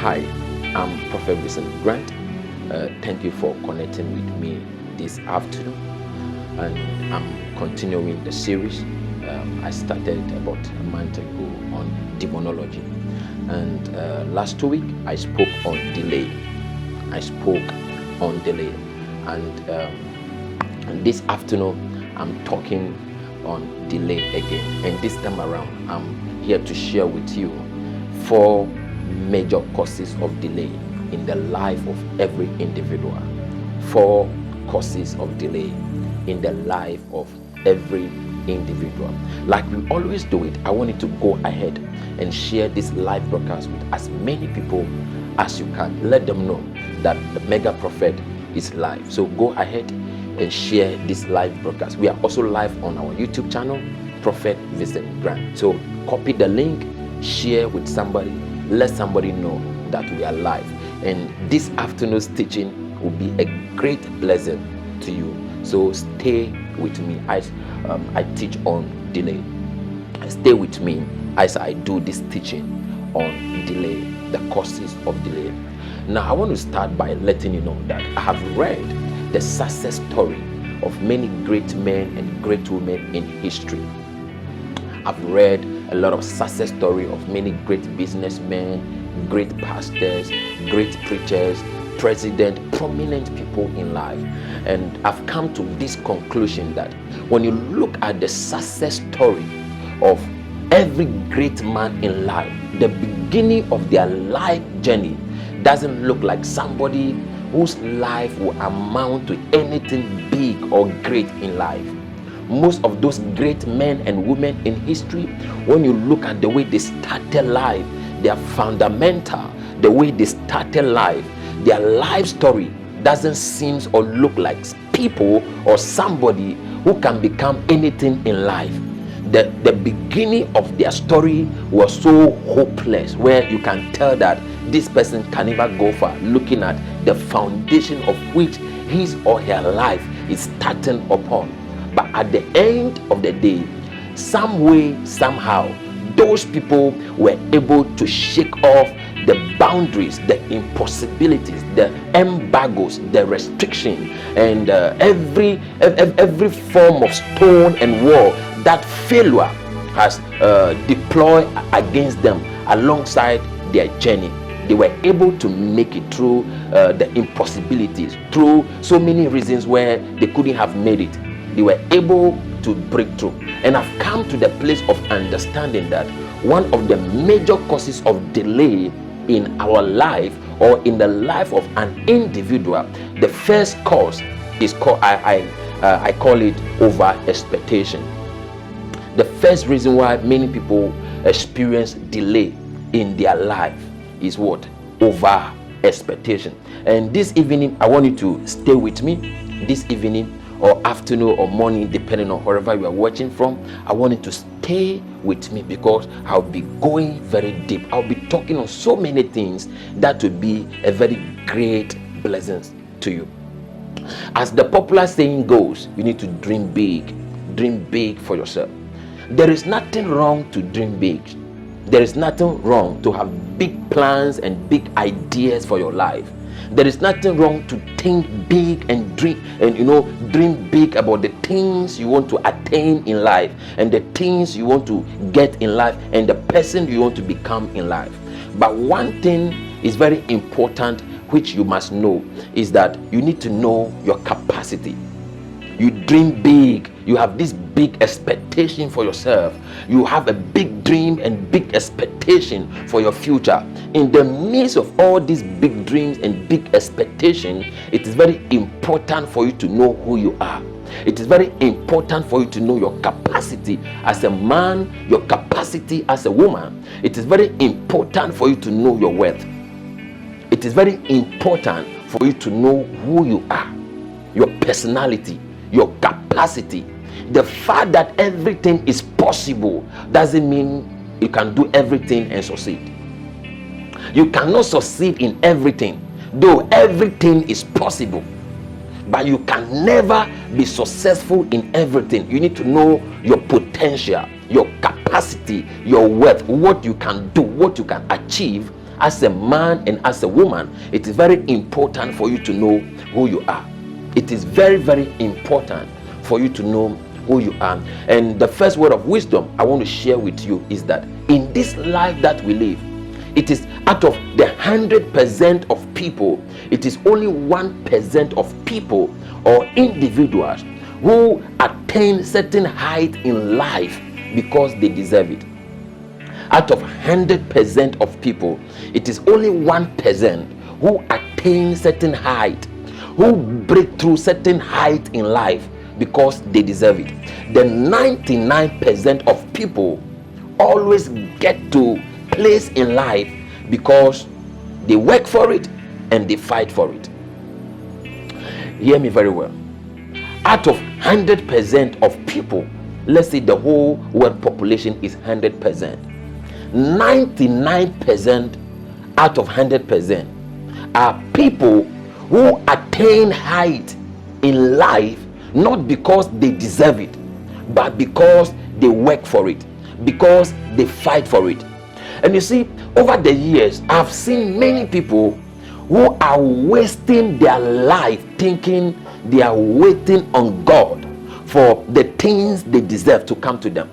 Hi, I'm Prophet Vincent Grant. Thank you for connecting with me this afternoon. And I'm continuing the series I started about a month ago on demonology. And last week I spoke on delay. And this afternoon I'm talking on delay again. And this time around I'm here to share with you 4 major causes of delay in the life of every individual. 4 causes of delay in the life of every individual. Like we always do it, I wanted to go ahead and share this live broadcast with as many people as you can. Let them know that the Mega Prophet is live. So go ahead and share this live broadcast. We are also live on our YouTube channel, Prophet Vincent Grant. So copy the link, share with somebody, let somebody know that we are live. And this afternoon's teaching will be a great blessing to you. So stay with me as I teach on delay. Stay with me as I do this teaching on delay, the causes of delay. Now I want to start by letting you know that I have read the success story of many great men and great women in history. I've read a lot of success story of many great businessmen, great pastors, great preachers, president, prominent people in life. And I've come to this conclusion that when you look at the success story of every great man in life, the beginning of their life journey doesn't look like somebody whose life will amount to anything big or great in life. Most of those great men and women in history, when you look at the way they started life, their fundamental, the way they started life, their life story doesn't seem or look like people or somebody who can become anything in life. The beginning of their story was so hopeless, where you can tell that this person can never go far, looking at the foundation of which his or her life is starting upon. But at the end of the day, some way, somehow, those people were able to shake off the boundaries, the impossibilities, the embargoes, the restriction, and every form of stone and wall that failure has deployed against them alongside their journey. They were able to make it through the impossibilities, through so many reasons where they couldn't have made it. They were able to break through. And I've come to the place of understanding that one of the major causes of delay in our life or in the life of an individual, the first cause is called, I call it over expectation. The first reason why many people experience delay in their life is what? Over expectation. And this evening, I want you to stay with me. This evening or afternoon or morning, depending on wherever you are watching from, I want you to stay with me because I'll be going very deep. I'll be talking on so many things that will be a very great blessing to you. As the popular saying goes, you need to dream big. Dream big for yourself. There is nothing wrong to dream big. There is nothing wrong to have big plans and big ideas for your life. There is nothing wrong to think big and dream big about the things you want to attain in life and the things you want to get in life and the person you want to become in life. But one thing is very important which you must know is that you need to know your capacity. You dream big. You have this big expectation for yourself. You have a big dream and big expectation for your future. In the midst of all these big dreams and big expectations, it is very important for you to know who you are. It is very important for you to know your capacity as a man, your capacity as a woman. It is very important for you to know your worth. It is very important for you to know who you are, your personality, your capacity. The fact that everything is possible doesn't mean you can do everything and succeed. You cannot succeed in everything, though everything is possible. But you can never be successful in everything. You need to know your potential, your capacity, your worth, what you can do, what you can achieve as a man and as a woman, it is very important for you to know who you are. It is very, very important for you to know who you are. And the first word of wisdom I want to share with you is that in this life that we live, it is out of the 100% of people, it is only 1% of people or individuals who attain certain height in life because they deserve it. Out of 100% of people, it is only 1% who attain certain height, who break through certain height in life because they deserve it. The 99% of people always get to place in life because they work for it and they fight for it. Hear me very well. Out of 100% of people, let's say the whole world population is 100%. 99% out of 100% are people who attain height in life not because they deserve it, but because they work for it, because they fight for it. And you see, over the years, I've seen many people who are wasting their life thinking they are waiting on God for the things they deserve to come to them.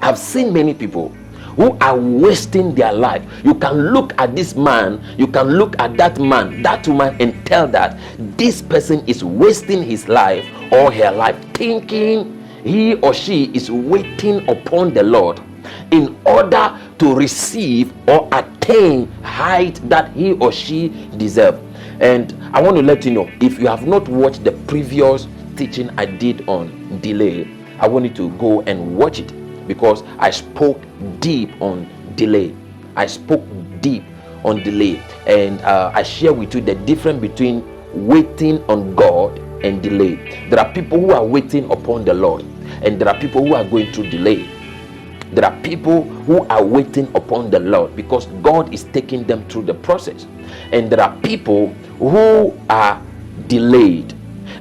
I've seen many people who are wasting their life. You can look at this man, you can look at that man, that woman, and tell that this person is wasting his life or her life thinking he or she is waiting upon the Lord in order to receive or attain height that he or she deserves. And I want to let you know, if you have not watched the previous teaching I did on delay, I want you to go and watch it, because I spoke deep on delay. I spoke deep on delay, and I share with you the difference between waiting on God and delay. There are people who are waiting upon the Lord, and there are people who are going through delay. There are people who are waiting upon the Lord because God is taking them through the process, and there are people who are delayed.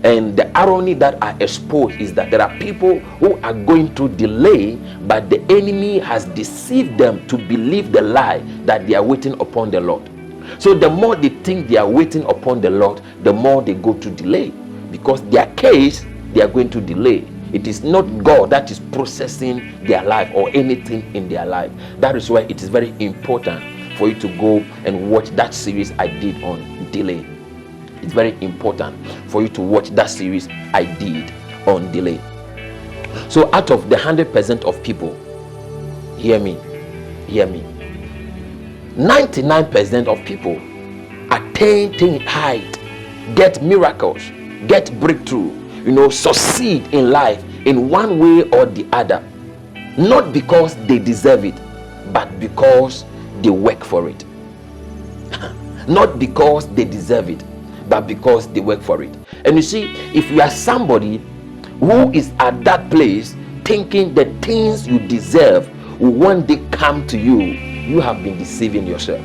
And the irony that I exposed is that there are people who are going through delay, but the enemy has deceived them to believe the lie that they are waiting upon the Lord. So the more they think they are waiting upon the Lord, the more they go to delay, because their case, they are going to delay. It is not God that is processing their life or anything in their life. That is why it is very important for you to go and watch that series I did on delay. It's very important for you to watch that series I did on delay. So out of the 100% of people, hear me, 99% of people attain height, get miracles, get breakthrough, succeed in life in one way or the other, not because they deserve it, but because they work for it. Not because they deserve it, but because they work for it. And you see, if you are somebody who is at that place thinking the things you deserve will one day come to you, you have been deceiving yourself.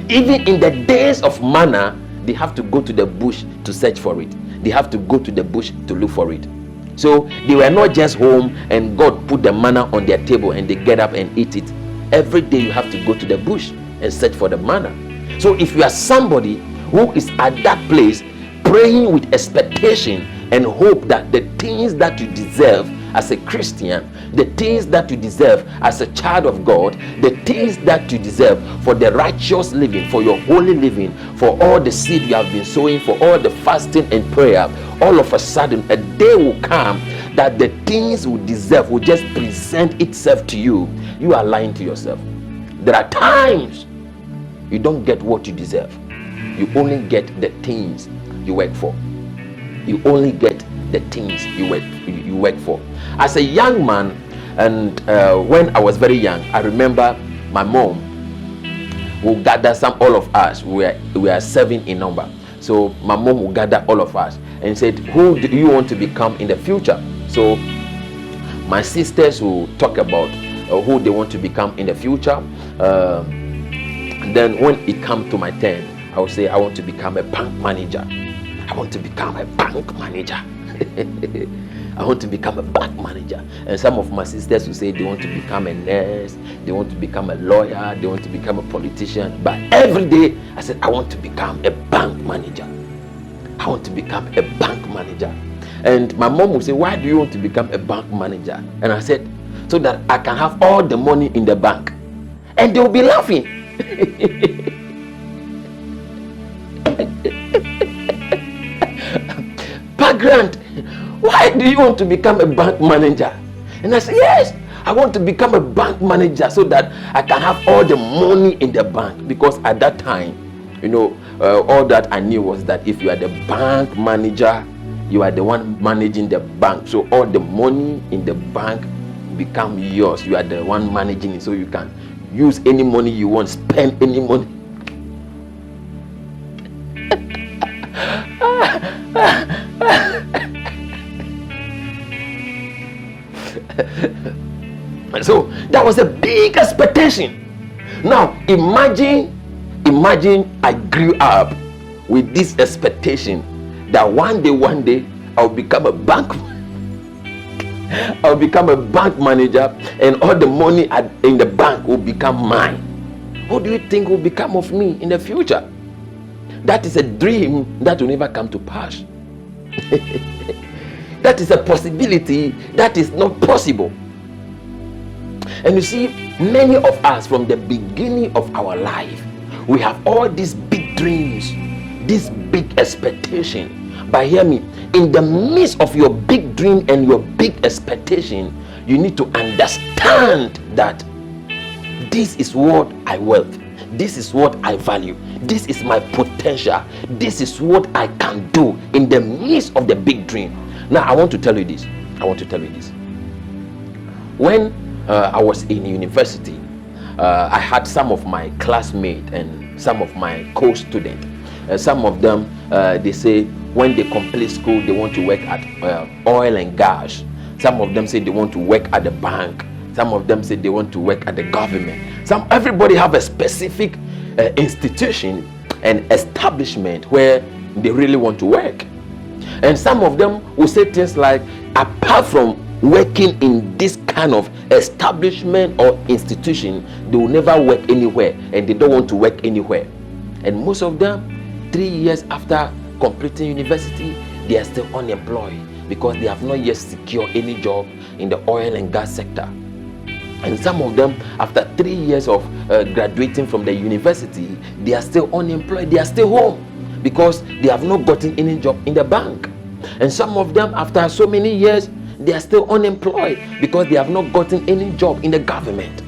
Even in the days of manna, they have to go to the bush to search for it. They have to go to the bush to look for it. So they were not just home and God put the manna on their table and they get up and eat it. Every day you have to go to the bush and search for the manna. So if you are somebody who is at that place praying with expectation and hope that the things that you deserve as a Christian, the things that you deserve as a child of God, the things that you deserve for the righteous living, for your holy living, for all the seed you have been sowing, for all the fasting and prayer, all of a sudden a day will come that the things you deserve will just present itself to you. You are lying to yourself. There are times you don't get what you deserve. You only get the things you work for. You only get the things you work for. As a young man, and when I was very young, I remember my mom will gather all of us. We are 7 in number. So my mom will gather all of us and said, who do you want to become in the future? So my sisters will talk about who they want to become in the future. Then when it comes to my turn, I will say, I want to become a bank manager. I want to become a bank manager. I want to become a bank manager. And some of my sisters will say they want to become a nurse, they want to become a lawyer, they want to become a politician. But every day I said, I want to become a bank manager. I want to become a bank manager. And my mom would say, why do you want to become a bank manager? And I said, so that I can have all the money in the bank. And they will be laughing. Grant, why do you want to become a bank manager? And I said, yes, I want to become a bank manager so that I can have all the money in the bank. Because at that time, all that I knew was that if you are the bank manager, you are the one managing the bank. So all the money in the bank become yours. You are the one managing it, so you can use any money you want, spend any money. So that was a big expectation. Now imagine I grew up with this expectation that one day I'll become a bank manager, and all the money in the bank will become mine. What do you think will become of me in the future? That is a dream that will never come to pass. That is a possibility that is not possible. And you see, many of us from the beginning of our life, we have all these big dreams, this big expectation. But hear me, in the midst of your big dream and your big expectation, you need to understand that this is what I want. This is what I value. This is my potential. This is what I can do in the midst of the big dream. Now, I want to tell you this. When I was in university, I had some of my classmates and some of my co-students. Some of them, they say when they complete school, they want to work at oil and gas. Some of them say they want to work at the bank. Some of them say they want to work at the government. Everybody have a specific institution and establishment where they really want to work. And some of them will say things like, apart from working in this kind of establishment or institution, they will never work anywhere, and they don't want to work anywhere. And most of them, 3 years after completing university, they are still unemployed because they have not yet secured any job in the oil and gas sector. And some of them, after 3 years of graduating from the university, they are still unemployed. They are still home because they have not gotten any job in the bank. And some of them, after so many years, they are still unemployed because they have not gotten any job in the government.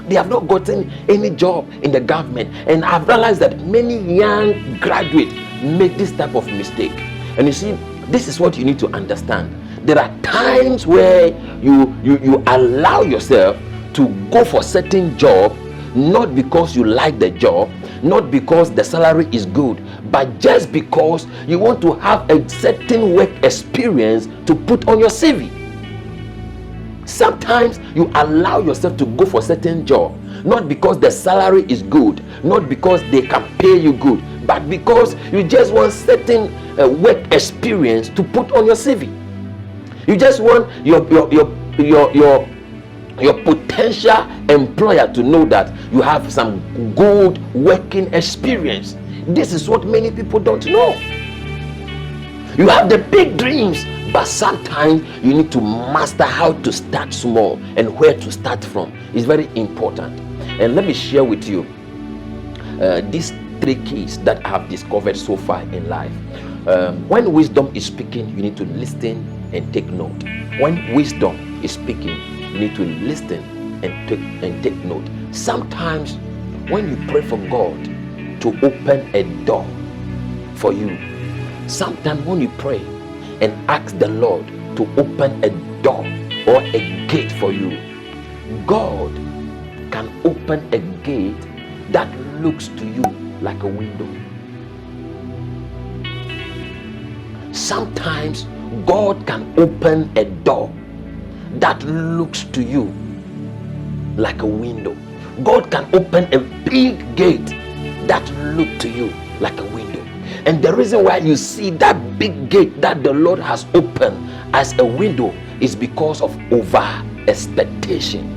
They have not gotten any job in the government. And I've realized that many young graduates make this type of mistake. And you see, this is what you need to understand. There are times where you allow yourself to go for certain job, not because you like the job, not because the salary is good, but just because you want to have a certain work experience to put on your CV. Sometimes you allow yourself to go for certain job, not because the salary is good, not because they can pay you good, but because you just want certain work experience to put on your CV. You just want your potential employer to know that you have some good working experience. This is what many people don't know. You have the big dreams, but sometimes you need to master how to start small and where to start from. It's very important. And let me share with you these 3 keys that I have discovered so far in life. When wisdom is speaking, you need to listen and take note. When wisdom is speaking, you need to listen and take note. Sometimes when you pray for God to open a door for you, sometimes when you pray and ask the Lord to open a door or a gate for you, God can open a gate that looks to you like a window. Sometimes God can open a door that looks to you like a window. God can open a big gate that looks to you like a window. And the reason why you see that big gate that the Lord has opened as a window is because of over expectation.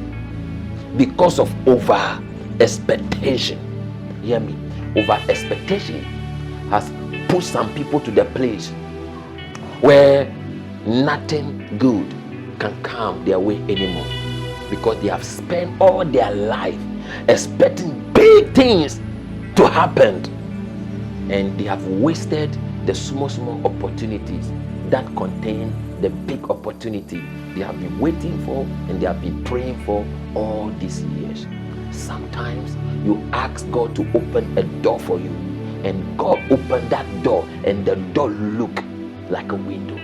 Because of over expectation. Hear me. Over expectation has put some people to the place where nothing good can come their way anymore, because they have spent all their life expecting big things to happen, and they have wasted the small opportunities that contain the big opportunity they have been waiting for and they have been praying for all these years. Sometimes you ask God to open a door for you, and God opened that door, and the door looked like a window.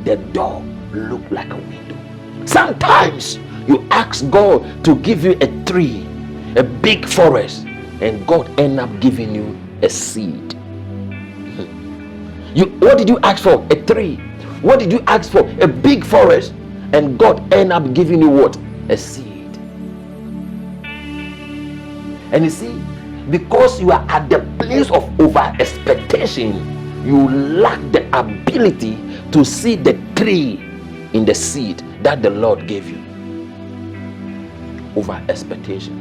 The door looked like a window. Sometimes you ask God to give you a tree, a big forest, and God end up giving you a seed. What did you ask for? A tree. What did you ask for? A big forest, and God end up giving you what? A seed. And you see, because you are at the place of over expectation, you lack the ability to see the tree in the seed that the Lord gave you. Over expectation.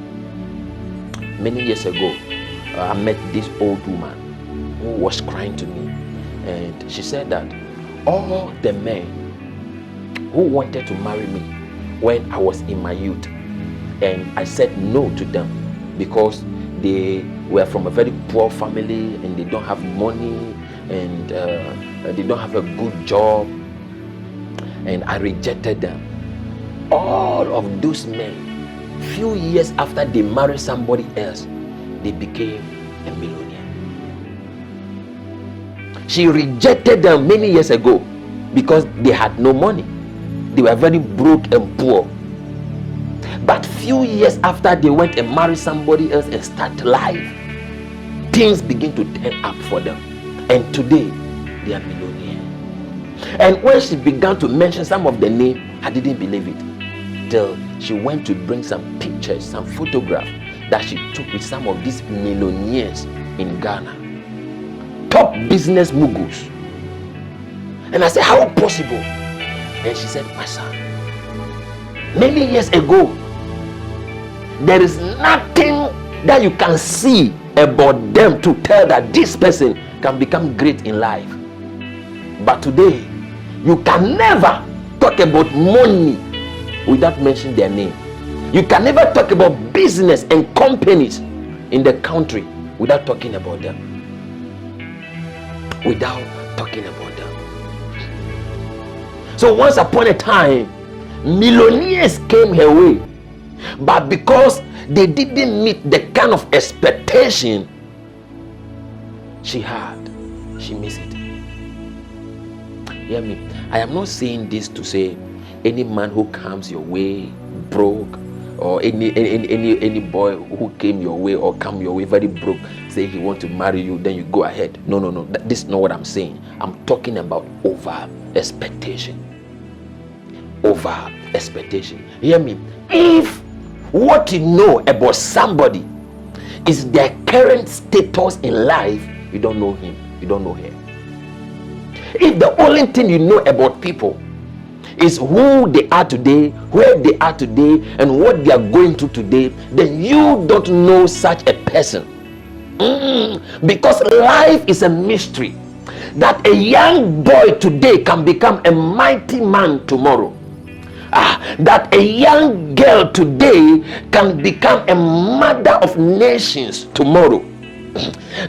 Many years ago, I met this old woman who was crying to me, and she said that all the men who wanted to marry me when I was in my youth, and I said no to them because they were from a very poor family and they don't have money, and they don't have a good job, and I rejected them. All of those men, few years after they married somebody else, they became a millionaire. She rejected them many years ago because they had no money. They were very broke and poor. But few years after they went and married somebody else and started life, things begin to turn up for them. And today, they are millionaires. And when she began to mention some of the names, I didn't believe it. Till she went to bring some pictures, some photographs that she took with some of these millionaires in Ghana. Top business moguls. And I said, how possible? And she said, my son, many years ago, there is nothing that you can see about them to tell that this person can become great in life. But today, you can never talk about money without mentioning their name. You can never talk about business and companies in the country without talking about them. Without talking about them. So once upon a time, millionaires came her way, but because they didn't meet the kind of expectation she had, she missed it. Hear me. I am not saying this to say any man who comes your way broke, or any boy who came your way or come your way very broke, say he want to marry you, then you go ahead. No. This is not what I'm saying. I'm talking about over expectation. Over expectation. Hear me. If what you know about somebody is their current status in life, you don't know him, you don't know her. If the only thing you know about people is who they are today, where they are today, and what they are going through today, then you don't know such a person. Because life is a mystery. That a young boy today can become a mighty man tomorrow. That a young girl today can become a mother of nations tomorrow.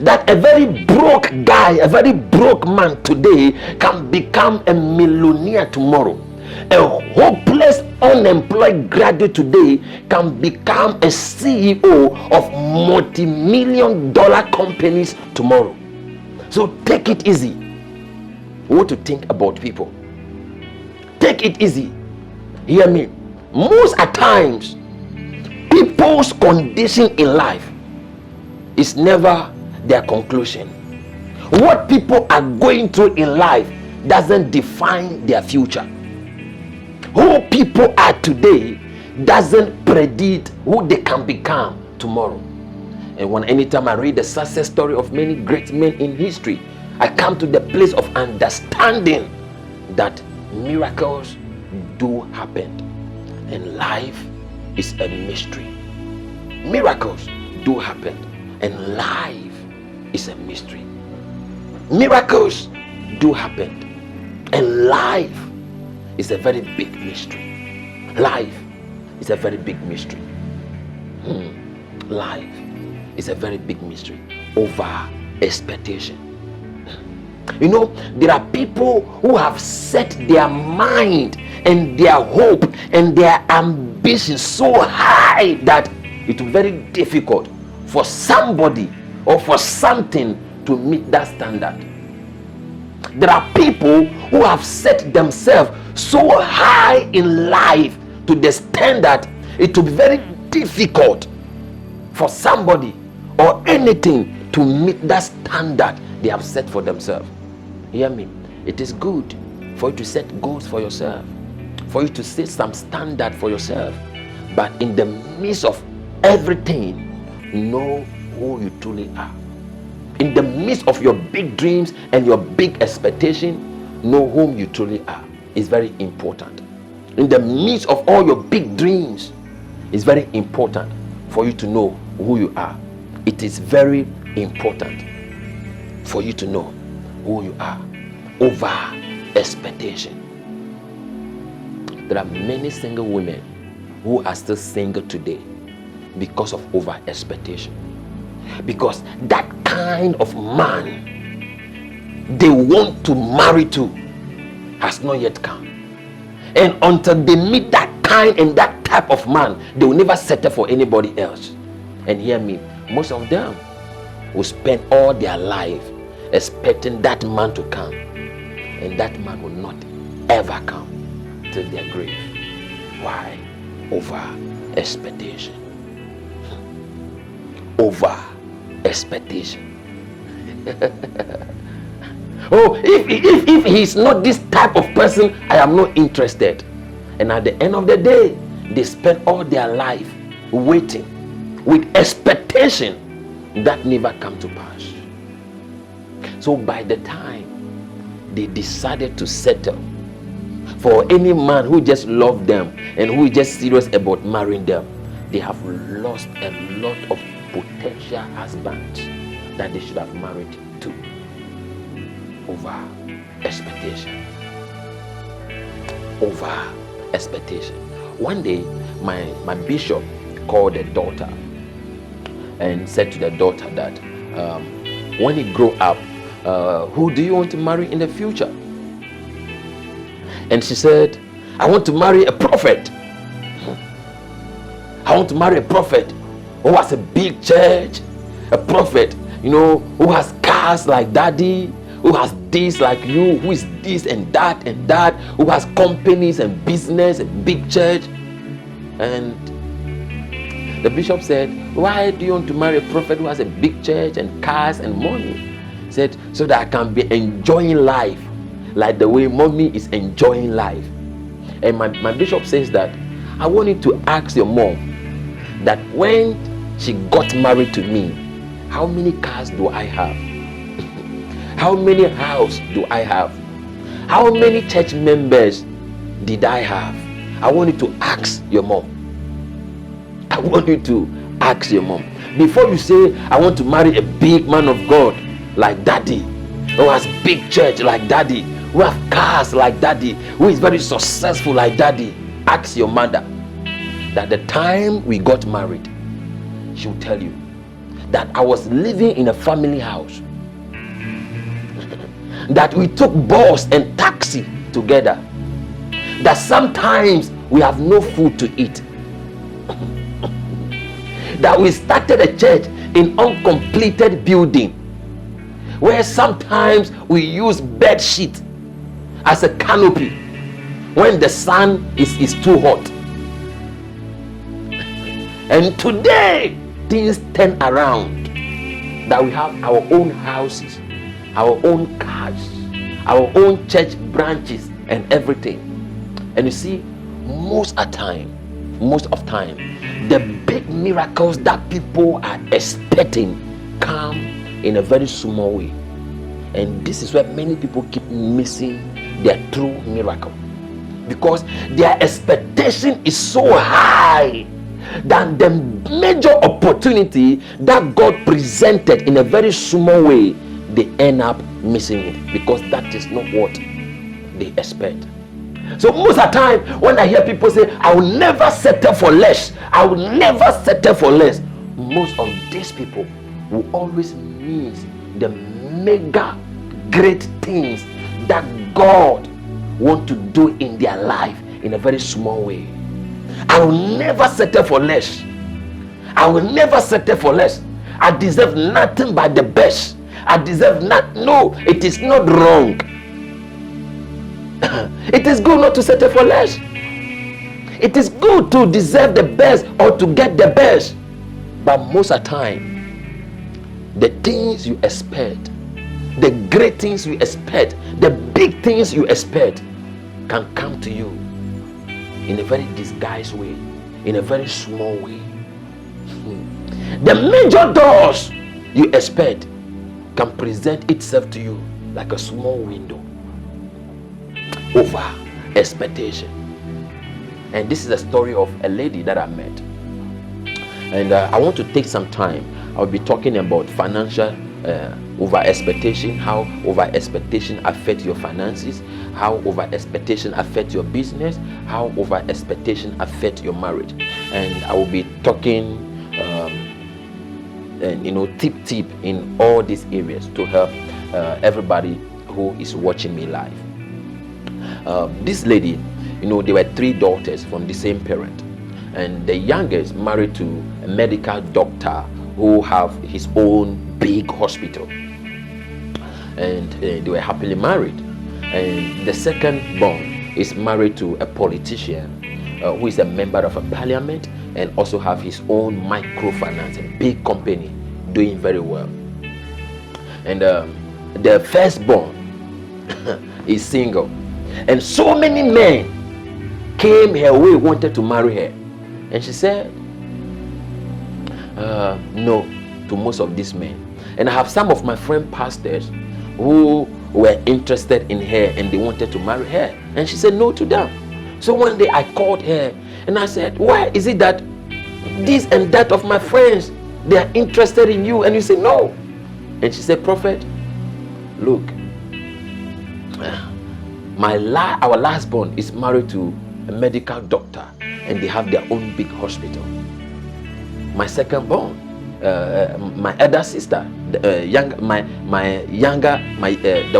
That a very broke guy, a very broke man today can become a millionaire tomorrow. A hopeless unemployed graduate today can become a CEO of multi-million-dollar companies tomorrow. So take it easy. What to think about people? Take it easy. Hear me. Most at times, people's condition in life is never their conclusion. What people are going through in life doesn't define their future. Who people are today doesn't predict who they can become tomorrow. And anytime I read the success story of many great men in history, I come to the place of understanding that miracles do happen, and life is a mystery. Miracles do happen, and life is a mystery. Miracles do happen, and life is a very big mystery. Life is a very big mystery. Life is a very big mystery over expectation. You know, there are people who have set their mind and their hope and their ambition so high that it will be very difficult for somebody or for something to meet that standard. There are people who have set themselves so high in life to the extent that it will be very difficult for somebody or anything to meet that standard they have set for themselves. Hear me? It is good for you to set goals for yourself, for you to set some standard for yourself, but in the midst of everything, know who you truly are. In the midst of your big dreams and your big expectation, know whom you truly are. It's very important. In the midst of all your big dreams, it's very important for you to know who you are. It is very important for you to know who you are over expectation. There are many single women who are still single today because of over expectation. Because that kind of man they want to marry to has not yet come. And until they meet that kind and that type of man, they will never settle for anybody else. And hear me, most of them will spend all their life expecting that man to come, and that man will not ever come till their grave. Why? Over expectation. Over expectation. Oh, if he's not this type of person, I am not interested. And at the end of the day, they spend all their life waiting with expectation that never come to pass. So by the time they decided to settle for any man who just loved them and who is just serious about marrying them, they have lost a lot of potential husbands that they should have married to over expectation. Over expectation. One day, my bishop called the daughter and said to the daughter that when he grow up, who do you want to marry in the future? And she said, I want to marry a prophet. I want to marry a prophet who has a big church, a prophet, who has cars like daddy, who has this like you, who is this and that, who has companies and business and big church. And the bishop said, why do you want to marry a prophet who has a big church and cars and money? He said, so that I can be enjoying life like the way mommy is enjoying life. And my bishop says that I want you to ask your mom that when she got married to me, how many cars do I have? How many houses do I have? How many church members did I have? I want you to ask your mom. I want you to ask your mom. Before you say, I want to marry a big man of God like daddy, who has big church like daddy, who have cars like daddy, who is very successful like daddy, ask your mother that the time we got married, she will tell you that I was living in a family house, that we took bus and taxi together, that sometimes we have no food to eat, that we started a church in uncompleted building, where sometimes we use bed sheet as a canopy when the sun is too hot. And today things turn around, that we have our own houses, our own cars, our own church branches and everything. And you see, most of time, the big miracles that people are expecting come in a very small way. And this is where many people keep missing their true miracle, because their expectation is so high than the major opportunity that God presented in a very small way. They end up missing it because that is not what they expect. So most of the time when I hear people say, I will never settle for less, I will never settle for less, most of these people will always miss the mega great things that God wants to do in their life in a very small way. I will never settle for less. I will never settle for less. I deserve nothing but the best. I deserve not. No, it is not wrong. It is good not to settle for less. It is good to deserve the best or to get the best. But most of the time, the things you expect, the great things you expect, the big things you expect can come to you in a very disguised way, in a very small way. The major doors you expect can present itself to you like a small window. Over expectation. And this is a story of a lady that I met. And I want to take some time. I'll be talking about financial over expectation, how over expectation affect your finances, how over expectation affect your business, how over expectation affect your marriage. And I will be talking tip in all these areas to help everybody who is watching me live. This lady, there were 3 daughters from the same parent, and the youngest married to a medical doctor who have his own big hospital, and they were happily married. And the second born is married to a politician who is a member of a parliament and also have his own microfinance, a big company doing very well. And the firstborn is single, and so many men came her way, wanted to marry her, and she said no to most of these men. And I have some of my friend pastors who were interested in her and they wanted to marry her, and she said no to them. So one day I called her and I said, why is it that this and that of my friends, they are interested in you and you say no? And she said, Prophet, look, our last born is married to a medical doctor and they have their own big hospital. My second born, my elder sister, the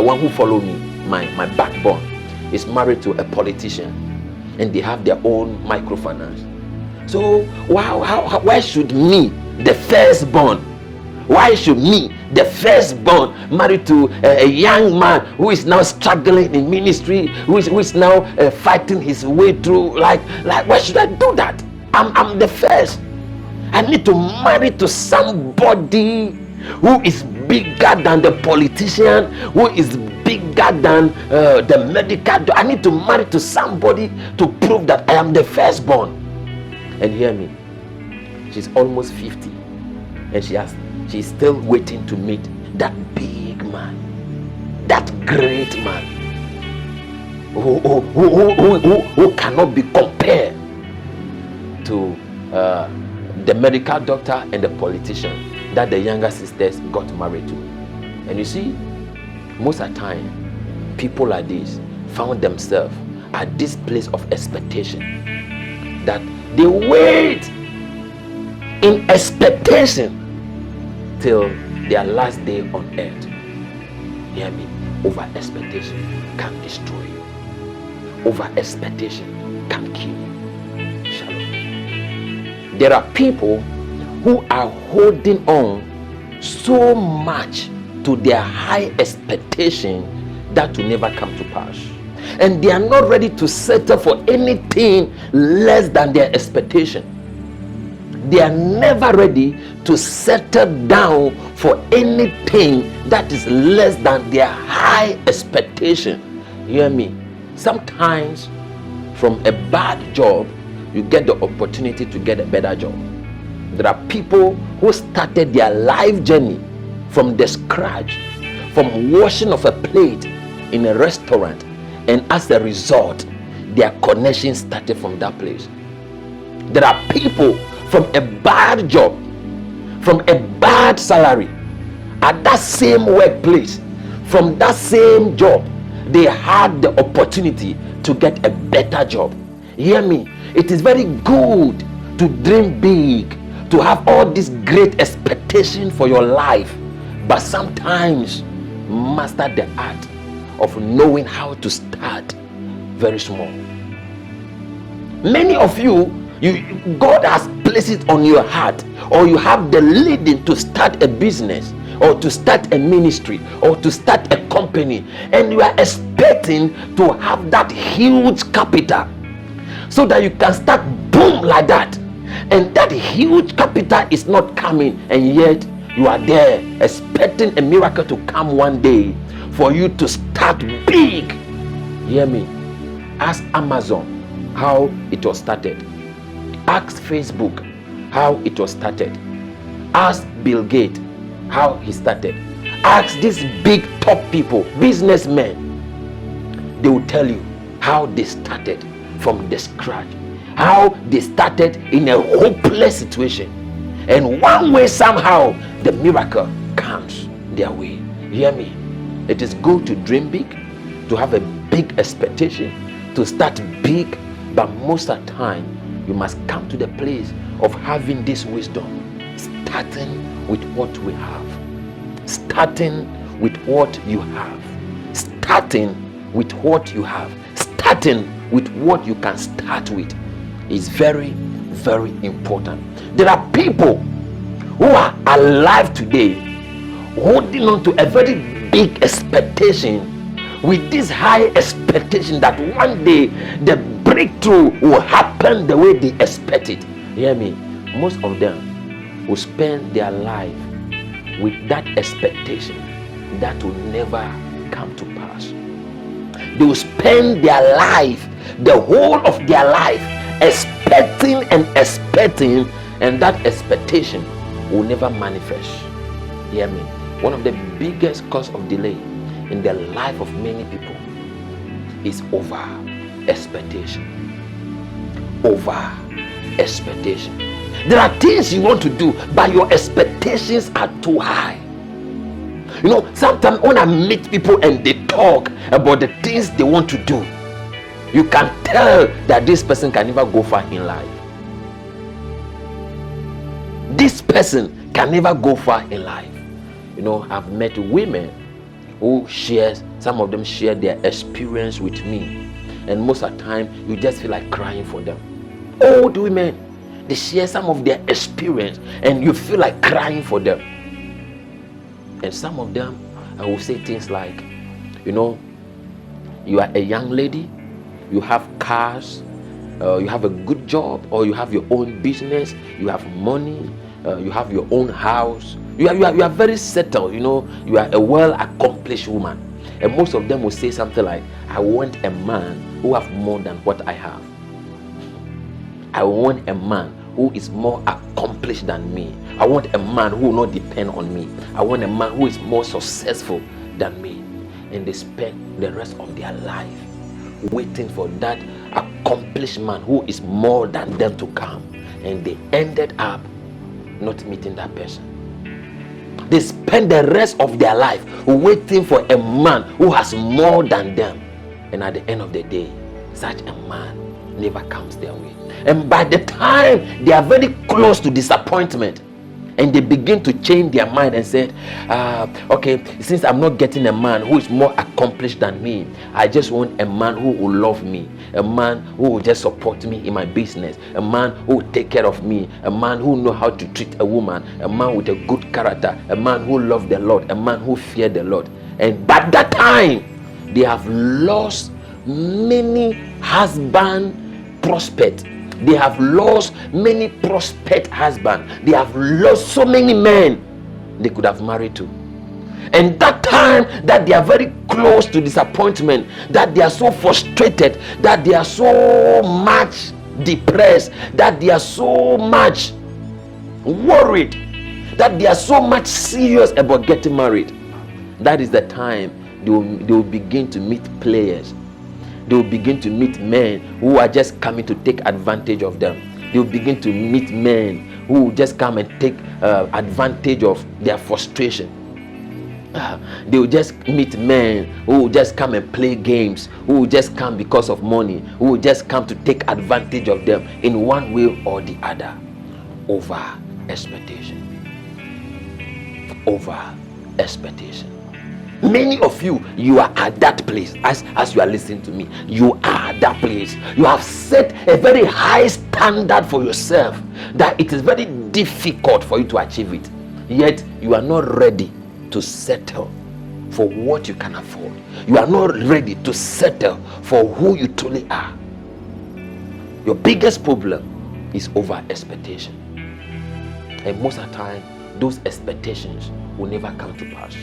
one who followed me, my backbone, is married to a politician and they have their own microfinance. So why should me, the firstborn, why should me, the firstborn, married to a young man who is now struggling in ministry, who is now fighting his way through, like why should I do that? I'm the first. I need to marry to somebody who is bigger than the politician, who is bigger than the medical. I need to marry to somebody to prove that I am the firstborn. And hear me, she's almost 50 and she's still waiting to meet that big man, that great man who cannot be compared to the medical doctor and the politician that the younger sisters got married to. And you see, most of the time people like this found themselves at this place of expectation, that they wait in expectation till their last day on earth. Hear me, over expectation can destroy you. Over expectation can kill you. Shalom. There are people who are holding on so much to their high expectation that will never come to pass, and they are not ready to settle for anything less than their expectation. They are never ready to settle down for anything that is less than their high expectation. Hear me, sometimes from a bad job you get the opportunity to get a better job. There are people who started their life journey from the scratch, from washing of a plate in a restaurant, And as a result, their connection started from that place. There are people from a bad job, from a bad salary, at that same workplace, from that same job, they had the opportunity to get a better job. Hear me, it is very good to dream big, to have all this great expectation for your life, but sometimes master the art of knowing how to start very small. Many of you, God has placed it on your heart, or you have the leading to start a business, or to start a ministry, or to start a company, and you are expecting to have that huge capital so that you can start boom like that, and that huge capital is not coming, and yet you are there expecting a miracle to come one day for you to start big. Hear me, ask Amazon how it was started, ask Facebook how it was started, ask Bill Gates how he started, ask these big top people, businessmen. They will tell you how they started from the scratch, how they started in a hopeless situation, and one way somehow the miracle comes their way. Hear me, it is good to dream big, to have a big expectation, to start big, but most of the time you must come to the place of having this wisdom, starting with what we have, starting with what you have, starting with what you have, starting with what you can start with is very, very important. There are people who are alive today holding on to a very big expectation, with this high expectation that one day the breakthrough will happen the way they expect it. Hear me, most of them will spend their life with that expectation that will never come to pass. They will spend their life, the whole of their life, expecting and expecting, and that expectation will never manifest. Hear me, one of the biggest cause of delay in the life of many people is over expectation. Over expectation. There are things you want to do, but your expectations are too high. You know, sometimes when I meet people and they talk about the things they want to do, you can tell that this person can never go far in life. This person can never go far in life. You know, I've met women who shares, some of them share their experience with me, and most of the time you just feel like crying for them. Old women, they share some of their experience and you feel like crying for them. And some of them, I will say things like, you know, you are a young lady, you have cars, you have a good job, or you have your own business, you have money, you have your own house, you are very settled, you know, you are a well-accomplished woman. And most of them will say something like, I want a man who have more than what I have. I want a man who is more accomplished than me. I want a man who will not depend on me. I want a man who is more successful than me. And they spend the rest of their life waiting for that accomplished man who is more than them to come. And they ended up not meeting that person. They spend the rest of their life waiting for a man who has more than them. And at the end of the day, such a man never comes their way. And by the time they are very close to disappointment, and they begin to change their mind and say, okay, since I'm not getting a man who is more accomplished than me, I just want a man who will love me, a man who will just support me in my business, a man who will take care of me, a man who know how to treat a woman, a man with a good character, a man who loves the Lord, a man who fears the Lord. And by that time, they have lost many husband prospects. They have lost many prospect husbands. They have lost so many men they could have married to. And that time that they are very close to disappointment, that they are so frustrated, that they are so much depressed, that they are so much worried, that they are so much serious about getting married, that is the time they will begin to meet players they will begin to meet men who are just coming to take advantage of them. They will begin to meet men who will just come and take advantage of their frustration. They will just meet men who will just come and play games, who will just come because of money, who will just come to take advantage of them in one way or the other. Over expectation. Over expectation. Many of you are at that place. As you are listening to me, you are at that place. You have set a very high standard for yourself that it is very difficult for you to achieve it. Yet you are not ready to settle for what you can afford. You are not ready to settle for who you truly are. Your biggest problem is over expectation. And most of the time, those expectations will never come to pass.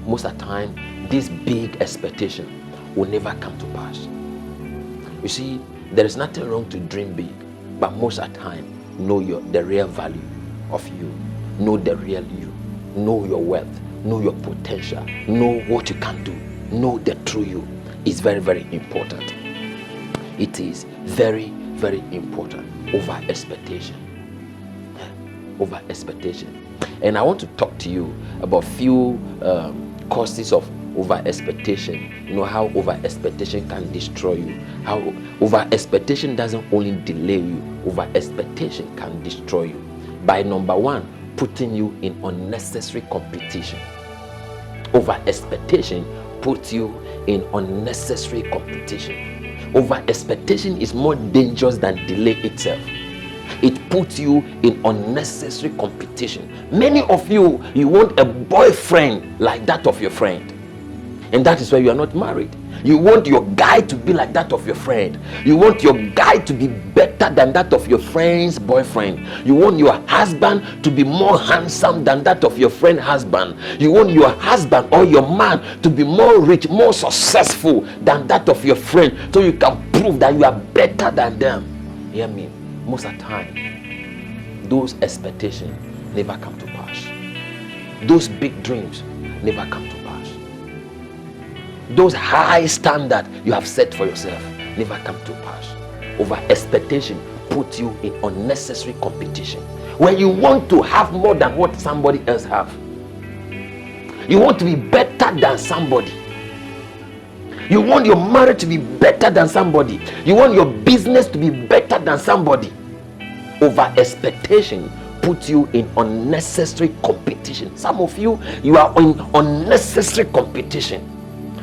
Most of the time, this big expectation will never come to pass. You see, there is nothing wrong to dream big, but most of the time, know the real value of you. Know the real you. Know your wealth. Know your potential. Know what you can do. Know the true you. It's very, very important. It is very, very important. Over expectation. Over expectation. And I want to talk to you about few causes of over expectation. You know how over expectation can destroy you. How over expectation doesn't only delay you, over expectation can destroy you. By number one, putting you in unnecessary competition. Over expectation puts you in unnecessary competition. Over expectation is more dangerous than delay itself. It puts you in unnecessary competition. Many of you want a boyfriend like that of your friend, and that is why you are not married. You want your guy to be like that of your friend. You want your guy to be better than that of your friend's boyfriend. You want your husband to be more handsome than that of your friend's husband. You want your husband or your man to be more rich, more successful than that of your friend, so you can prove that you are better than them. Hear me? Most of the time, those expectations never come to pass. Those big dreams never come to pass. Those high standards you have set for yourself never come to pass. Over expectation puts you in unnecessary competition. When you want to have more than what somebody else have, you want to be better than somebody. You want your marriage to be better than somebody. You want your business to be better than somebody. Over expectation puts you in unnecessary competition. Some of you are in unnecessary competition.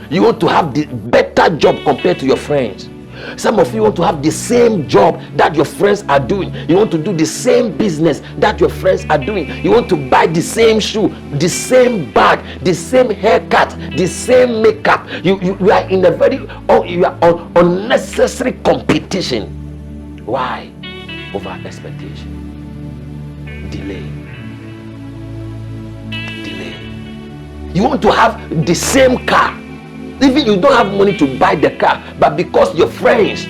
You want to have the better job compared to your friends. Some of you want to have the same job that your friends are doing. You want to do the same business that your friends are doing. You want to buy the same shoe, the same bag, the same haircut, the same makeup. You are in a very you are on unnecessary competition. Why? Over expectation. Delay. You want to have the same car. Even you don't have money to buy the car, but because your friends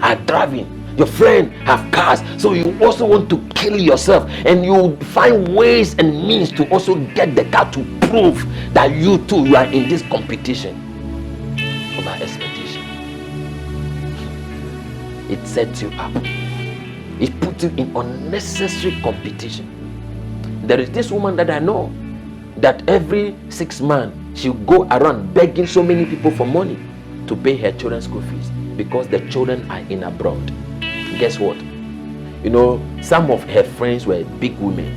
are driving, your friends have cars, so you also want to kill yourself, and you find ways and means to also get the car to prove that you too are in this competition. Over expectation. It sets you up. It puts you in unnecessary competition. There is this woman that I know that every 6 months she'll go around begging so many people for money to pay her children's school fees because the children are in abroad. Guess what? You know, some of her friends were big women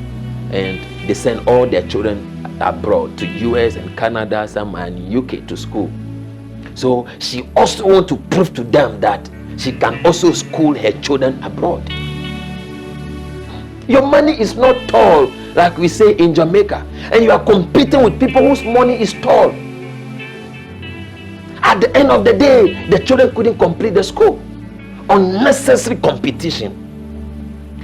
and they send all their children abroad to US and Canada, some are in UK to school. So she also wants to prove to them that she can also school her children abroad. Your money is not tall, like we say in Jamaica, and you are competing with people whose money is tall. At the end of the day, the children couldn't complete the school. Unnecessary competition.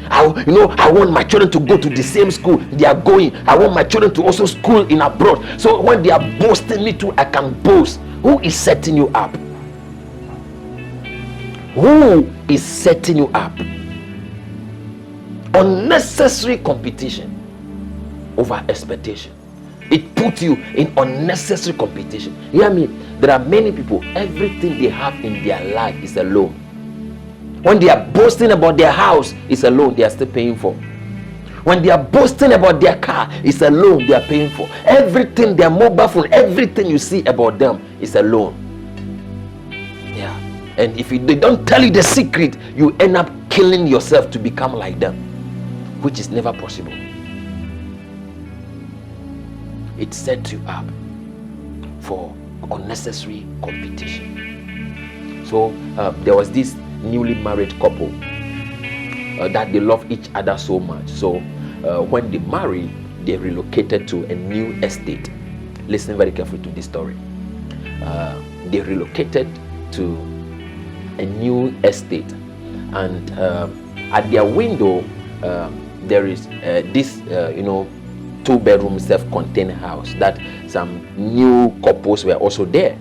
I want my children to go to the same school they are going. I want my children to also school in abroad. So when they are boasting me too, I can boast. Who is setting you up? Who is setting you up? Unnecessary competition over expectation. It puts put you in unnecessary competition. Hear me? There are many people, everything they have in their life is a loan. When they are boasting about their house, it's a loan they are still paying for. When they are boasting about their car, it's a loan they are paying for. Everything, their mobile phone, everything you see about them is a loan. Yeah. And if they don't tell you the secret, you end up killing yourself to become like them, which is never possible. It sets you up for unnecessary competition. So there was this newly married couple that they love each other so much. So when they married, they relocated to a new estate. Listen very carefully to this story. They relocated to a new estate, and at their window there is this two-bedroom self-contained house that some new couples were also there.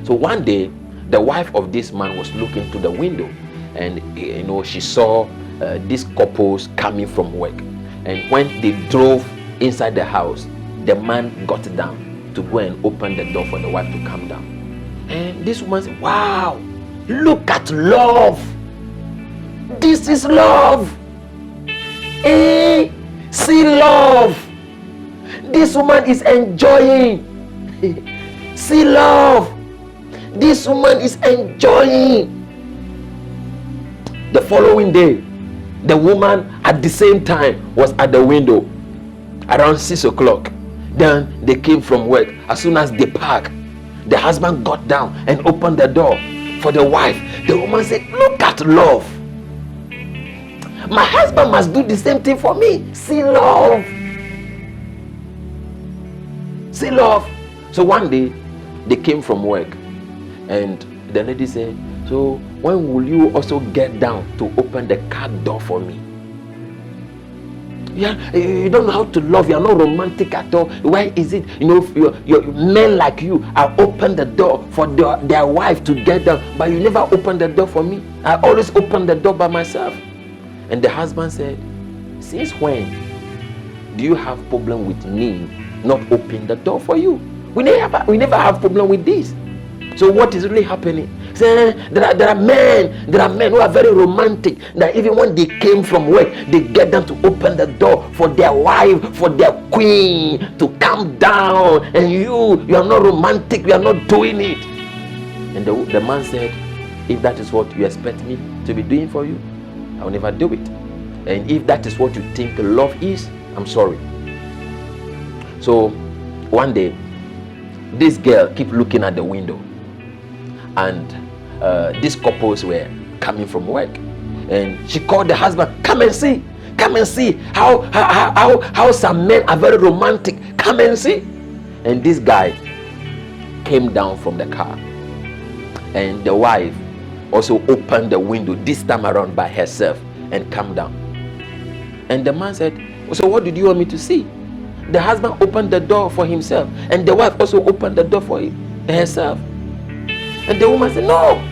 So one day the wife of this man was looking through the window, and she saw these couples coming from work. And when they drove inside the house, the man got down to go and open the door for the wife to come down. And this woman said, wow, look at love. This is love. Hey, see love. This woman is enjoying. See love. This woman is enjoying. The following day, the woman at the same time was at the window around 6 o'clock. Then they came from work. As soon as they parked, the husband got down and opened the door for the wife. The woman said, look at love. My husband must do the same thing for me. See love. See love. So one day they came from work, and the lady said, so when will you also get down to open the car door for me? Yeah, you don't know how to love. You're not romantic at all. Why is it, your men like you, I open the door for their wife to get down, but you never open the door for me? I always open the door by myself. And the husband said, since when do you have problem with me not opening the door for you? We never have problem with this. So what is really happening? Say, there are men who are very romantic, that even when they came from work, they get them to open the door for their wife, for their queen to come down, and you are not romantic, you are not doing it. And the man said, if that is what you expect me to be doing for you, I will never do it. And if that is what you think love is, I'm sorry. So one day, this girl kept looking at the window, and these couples were coming from work, and she called the husband, come and see how some men are very romantic, come and see. And this guy came down from the car, and the wife also opened the window, this time around by herself, and come down. And the man said, so what did you want me to see? The husband opened the door for himself, and the wife also opened the door for herself. And the woman said, no.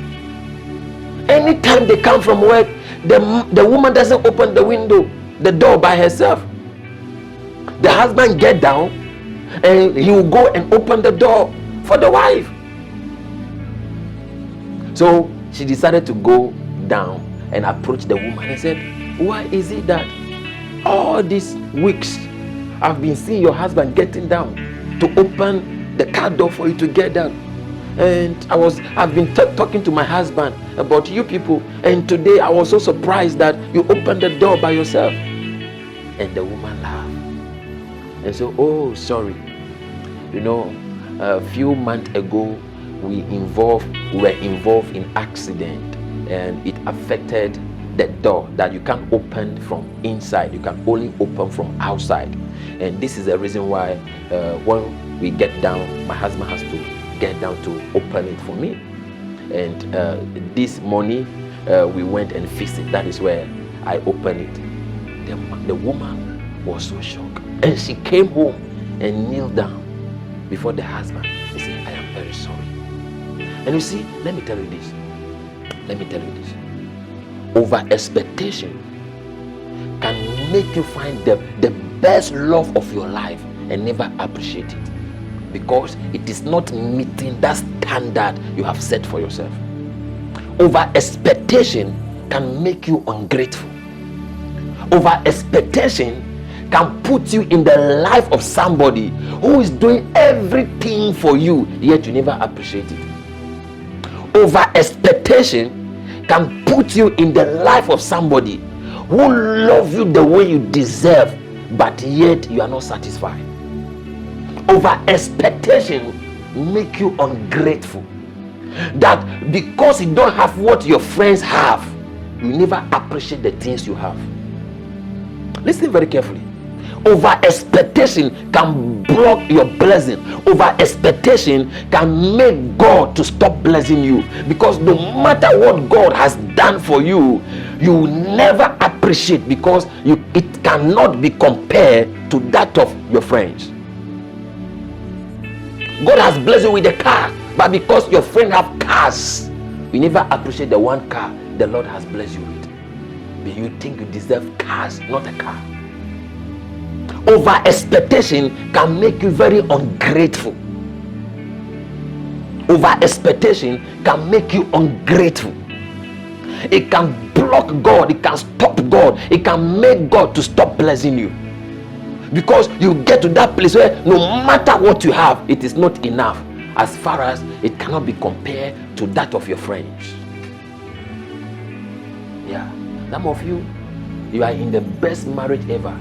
Anytime they come from work, the woman doesn't open the door by herself. The husband get down, and he will go and open the door for the wife. So she decided to go down and approach the woman and said, why is it that all these weeks I've been seeing your husband getting down to open the car door for you to get down? And I've been talking to my husband about you people, and today I was so surprised that you opened the door by yourself. And the woman laughed and said, oh, sorry, a few months ago we were involved in accident, and it affected the door that you can't open from inside, you can only open from outside. And this is the reason why when we get down, my husband has to get down to open it for me. And this morning we went and fixed it. That is where I opened it. The woman was so shocked, and she came home and kneeled down before the husband and said, I am very sorry. And you see, let me tell you this. Over expectation can make you find the best love of your life and never appreciate it because it is not meeting that standard you have set for yourself. Over expectation can make you ungrateful. Over expectation can put you in the life of somebody who is doing everything for you, yet you never appreciate it. Over expectation can put you in the life of somebody who loves you the way you deserve, but yet you are not satisfied. Over expectation make you ungrateful. That because you don't have what your friends have, you never appreciate the things you have. Listen very carefully. Over expectation can block your blessing. Over expectation can make God to stop blessing you, because no matter what God has done for you, you never appreciate, because it cannot be compared to that of your friends. God has blessed you with a car, but because your friend have cars, you never appreciate the one car the Lord has blessed you with. But you think you deserve cars, not a car. Over expectation can make you very ungrateful. Over expectation can make you ungrateful. It can block God, it can stop God, it can make God to stop blessing you, because you get to that place where no matter what you have, it is not enough, as far as it cannot be compared to that of your friends. Yeah, some of you are in the best marriage ever,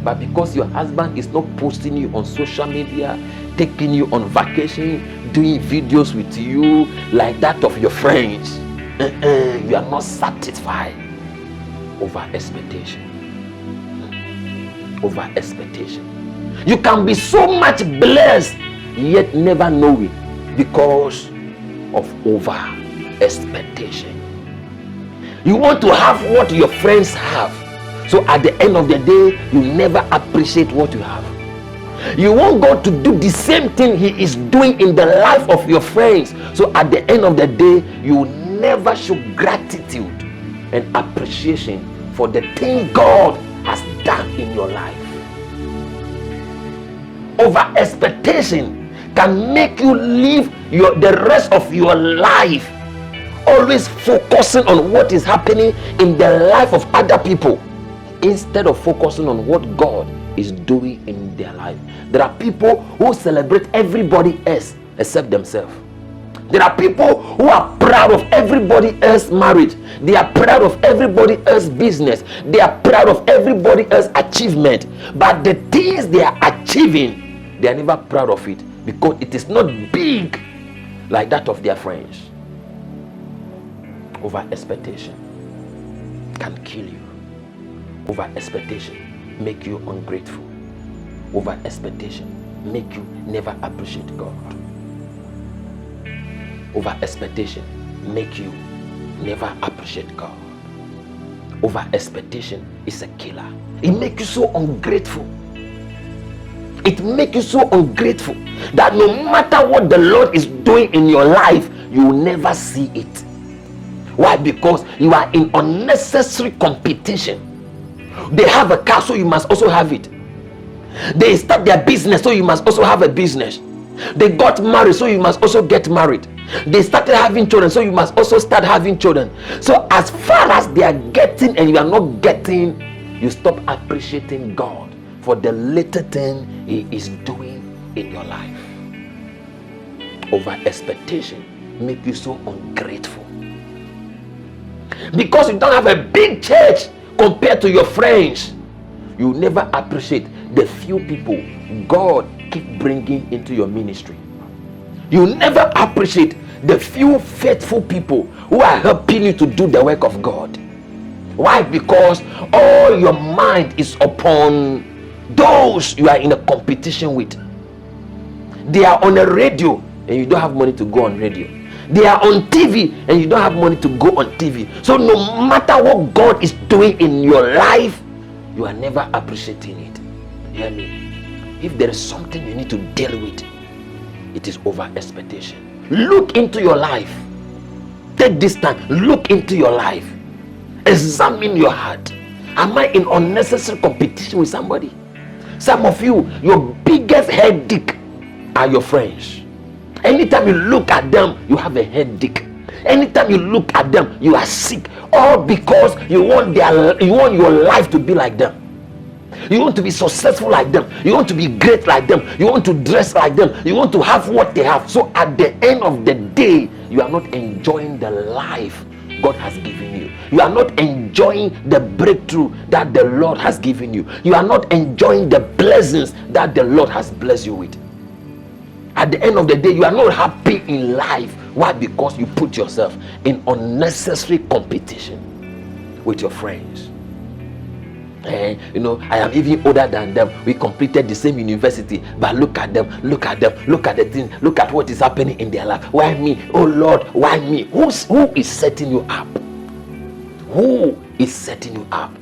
but because your husband is not posting you on social media, taking you on vacation, doing videos with you like that of your friends, you are not satisfied. Over expectation. Over expectation. You can be so much blessed yet never know it because of over expectation. You want to have what your friends have, so at the end of the day you never appreciate what you have. You want God to do the same thing he is doing in the life of your friends, so at the end of the day you never show gratitude and appreciation for the thing God has done in your life. Over expectation can make you live the rest of your life always focusing on what is happening in the life of other people instead of focusing on what God is doing in their life. There are people who celebrate everybody else except themselves. There are people who are proud of everybody else's marriage. They are proud of everybody else's business. They are proud of everybody else's achievement. But the things they are achieving, they are never proud of it, because it is not big like that of their friends. Over expectation can kill you. Over expectation make you ungrateful. Over expectation make you never appreciate God. Over expectation make you never appreciate God. Over expectation is a killer. It makes you so ungrateful. It makes you so ungrateful that no matter what the Lord is doing in your life, you will never see it. Why? Because you are in unnecessary competition. They have a car, so you must also have it. They start their business, so you must also have a business. They got married, so you must also get married. They started having children, so you must also start having children. So as far as they are getting and you are not getting, you stop appreciating God for the little thing he is doing in your life. Over expectation make you so ungrateful, because you don't have a big church compared to your friends. You never appreciate the few people God keep bringing into your ministry. You never appreciate the few faithful people who are helping you to do the work of God. Why? Because all your mind is upon those you are in a competition with. They are on a radio and you don't have money to go on radio. They are on TV and you don't have money to go on TV. So no matter what God is doing in your life, you are never appreciating it. Hear me. If there is something you need to deal with, it is over expectation. Look into your life. Take this time. Look into your life. Examine your heart. Am I in unnecessary competition with somebody? Some of you, your biggest headache are your friends. Anytime you look at them, you have a headache. Anytime you look at them, you are sick. All because you want your life to be like them. You want to be successful like them. You want to be great like them. You want to dress like them. You want to have what they have. So at the end of the day, you are not enjoying the life God has given you. You are not enjoying the breakthrough that the Lord has given you. You are not enjoying the blessings that the Lord has blessed you with. At the end of the day, you are not happy in life. Why? Because you put yourself in unnecessary competition with your friends. I am even older than them. We completed the same university, but look at them, look at the thing, look at what is happening in their life. Why me? Oh Lord, why me? Who is setting you up? Who is setting you up?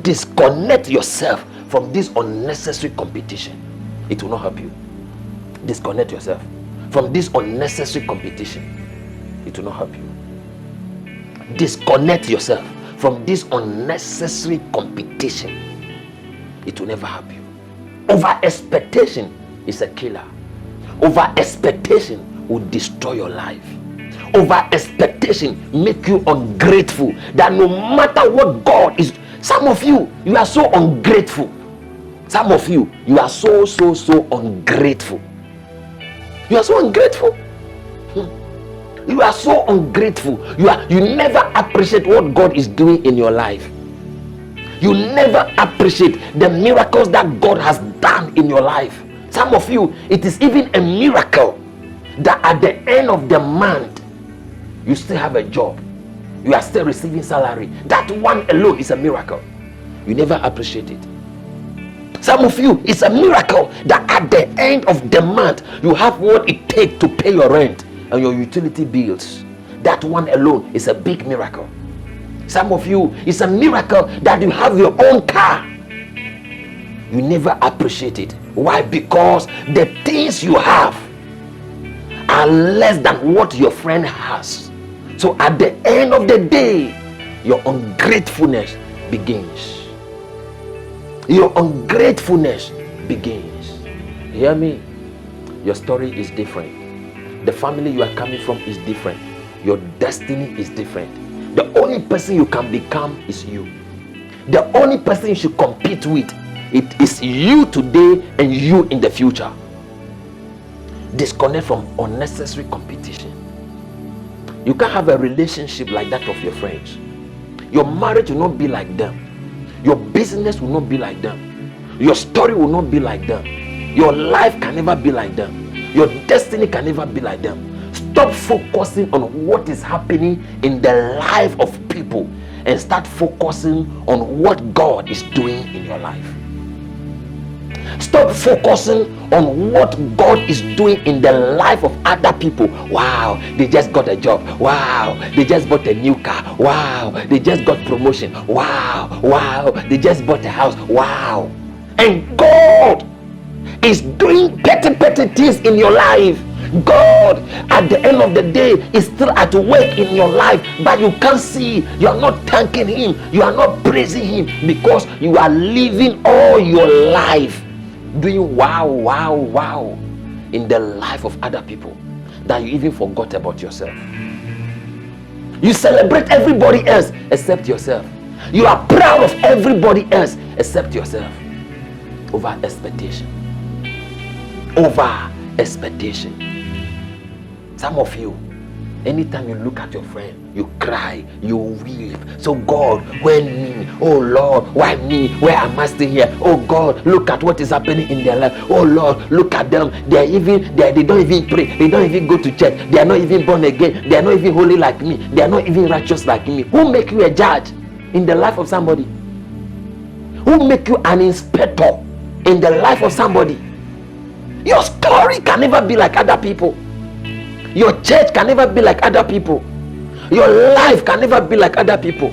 Disconnect yourself from this unnecessary competition. It will not help you. Disconnect yourself from this unnecessary competition. It will not help you. Disconnect yourself from this unnecessary competition. It will never help you. Over expectation is a killer. Over expectation will destroy your life. Over expectation make you ungrateful, that no matter what God is. Some of you are so ungrateful. Some of you are so ungrateful. You are so ungrateful. You are so ungrateful. You never appreciate what God is doing in your life. You never appreciate the miracles that God has done in your life. Some of you, it is even a miracle that at the end of the month, you still have a job. You are still receiving salary. That one alone is a miracle. You never appreciate it. Some of you, it's a miracle that at the end of the month, you have what it takes to pay your rent and your utility bills. That one alone is a big miracle. Some of you, it's a miracle that you have your own car. You never appreciate it. Why? Because the things you have are less than what your friend has. So at the end of the day, your ungratefulness begins. Your ungratefulness begins. Hear me? Your story is different. The family you are coming from is different. Your destiny is different. The only person you can become is you. The only person you should compete with, it is you today and you in the future. Disconnect from unnecessary competition. You can't have a relationship like that of your friends. Your marriage will not be like them. Your business will not be like them. Your story will not be like them. Your life can never be like them. Your destiny can never be like them. Stop focusing on what is happening in the life of people and start focusing on what God is doing in your life. Stop focusing on what God is doing in the life of other people. Wow, they just got a job. Wow, they just bought a new car. Wow, they just got promotion. Wow, they just bought a house. Wow. And God is doing petty things in your life. God at the end of the day is still at work in your life, but you can't see. You are not thanking him. You are not praising him because you are living all your life doing wow in the life of other people that you even forgot about yourself. You celebrate everybody else except yourself. You are proud of everybody else except yourself. Over expectation. Over expectation. Some of you, anytime you look at your friend, you cry, you weep. So God, when me? Oh Lord, why me? Where am I still here? Oh God, look at what is happening in their life. Oh Lord, look at them. They don't even pray. They don't even go to church. They are not even born again. They are not even holy like me. They are not even righteous like me. Who make you a judge in the life of somebody? Who make you an inspector in the life of somebody? Your story can never be like other people. Your church can never be like other people. Your life can never be like other people.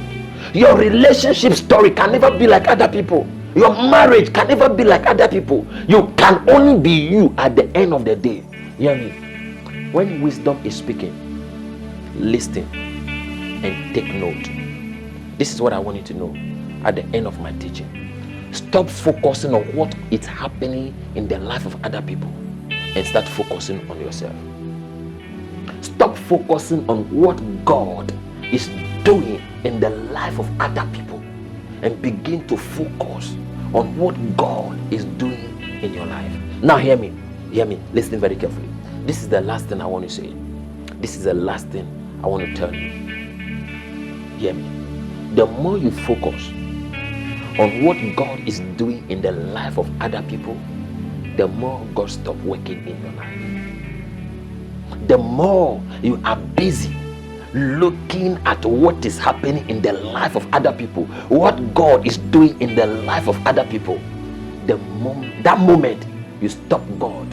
Your relationship story can never be like other people. Your marriage can never be like other people. You can only be you at the end of the day. Hear me? When wisdom is speaking, listen and take note. This is what I want you to know at the end of my teaching. Stop focusing on what is happening in the life of other people and start focusing on yourself. Stop focusing on what God is doing in the life of other people and begin to focus on what God is doing in your life. Now hear me, listen very carefully. This is the last thing I want to say. This is the last thing I want to tell you. Hear me. The more you focus on what God is doing in the life of other people, the more God stops working in your life. The more you are busy looking at what is happening in the life of other people, what God is doing in the life of other people, that moment you stop God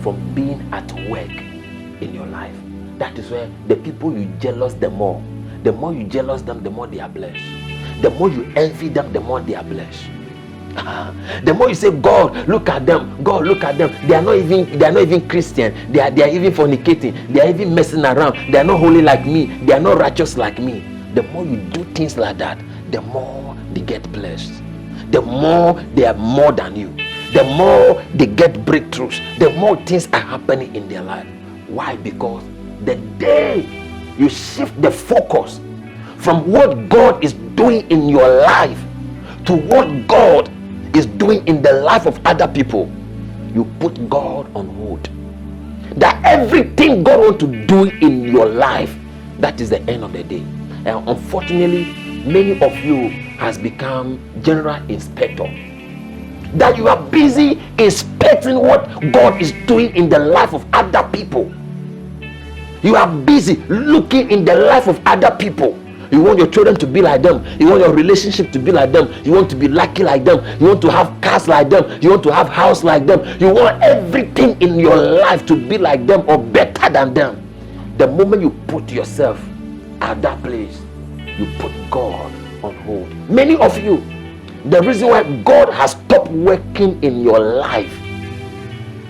from being at work in your life. That is where the people you jealous the more you jealous them, the more they are blessed. The more you envy them, the more they are blessed. The more you say, God, look at them, God, look at them. They are not even Christian. They are even fornicating. They are even messing around. They are not holy like me. They are not righteous like me. The more you do things like that, the more they get blessed. The more they are more than you. The more they get breakthroughs. The more things are happening in their life. Why? Because the day you shift the focus from what God is doing in your life to what God is doing in the life of other people, you put God on hold. That everything God wants to do in your life, that is the end of the day. And unfortunately, many of you has become general inspector. That you are busy inspecting what God is doing in the life of other people. You are busy looking in the life of other people. You want your children to be like them. You want your relationship to be like them. You want to be lucky like them. You want to have cars like them. You want to have house like them. You want everything in your life to be like them or better than them. The moment you put yourself at that place, you put God on hold. Many of you, the reason why God has stopped working in your life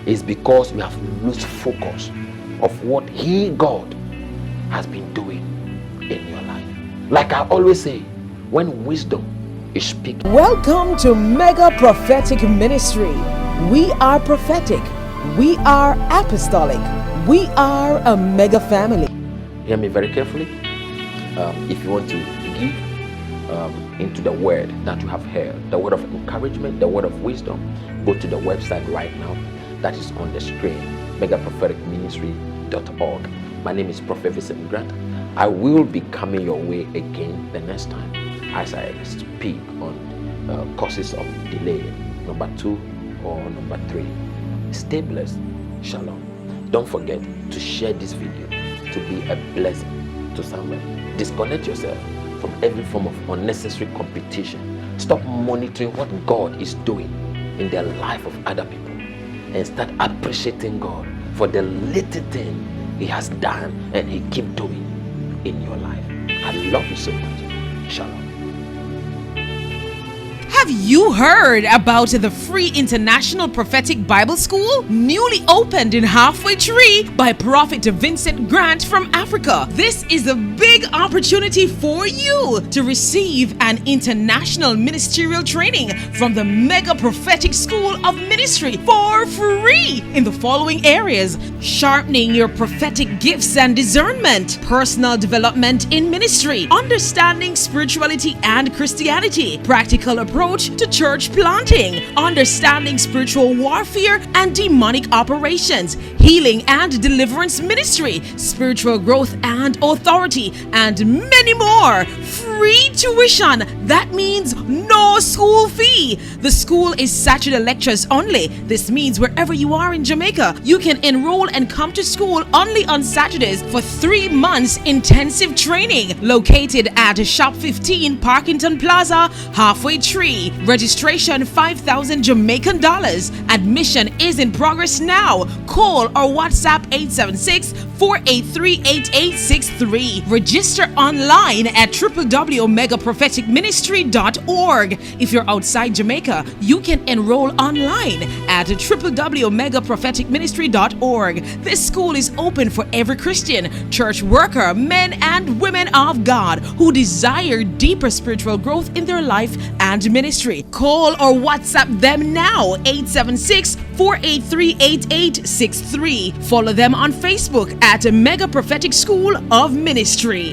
is because you have lost focus of what God has been doing in your life. Like I always say, when wisdom is speaking. Welcome to Mega Prophetic Ministry. We are prophetic. We are apostolic. We are a mega family. Hear me very carefully. If you want to give into the word that you have heard, the word of encouragement, the word of wisdom, go to the website right now that is on the screen, megapropheticministry.org. My name is Prophet Vincent Grant. I will be coming your way again the next time as I speak on causes of delay, number 2 or number 3. Stay blessed. Shalom. Don't forget to share this video to be a blessing to someone. Disconnect yourself from every form of unnecessary competition. Stop monitoring what God is doing in the life of other people and start appreciating God for the little thing He has done and He keep doing in your life. I love you so much. Shalom. Have you heard about the free International Prophetic Bible School? Newly opened in Halfway Tree by Prophet Vincent Grant from Africa. This is a big opportunity for you to receive an international ministerial training from the Mega Prophetic School of Ministry for free in the following areas: sharpening your prophetic gifts and discernment, personal development in ministry, understanding spirituality and Christianity, practical approach to church planting, understanding spiritual warfare and demonic operations, healing and deliverance ministry, spiritual growth and authority, and many more. Free tuition. That means no school fee. The school is Saturday lectures only. This means wherever you are in Jamaica, you can enroll and come to school only on Saturdays for 3 months intensive training. Located at Shop 15 Parkington Plaza, Halfway Tree. Registration $5,000 Jamaican dollars. Admission is in progress now. Call or WhatsApp 876 876-483-8863. Register online at www.megapropheticministry.org. If you're outside Jamaica, you can enroll online at www.megapropheticministry.org. This school is open for every Christian, church worker, men and women of God who desire deeper spiritual growth in their life and ministry. Call or WhatsApp them now, 876-483-8863. Follow them on Facebook at Mega Prophetic School of Ministry.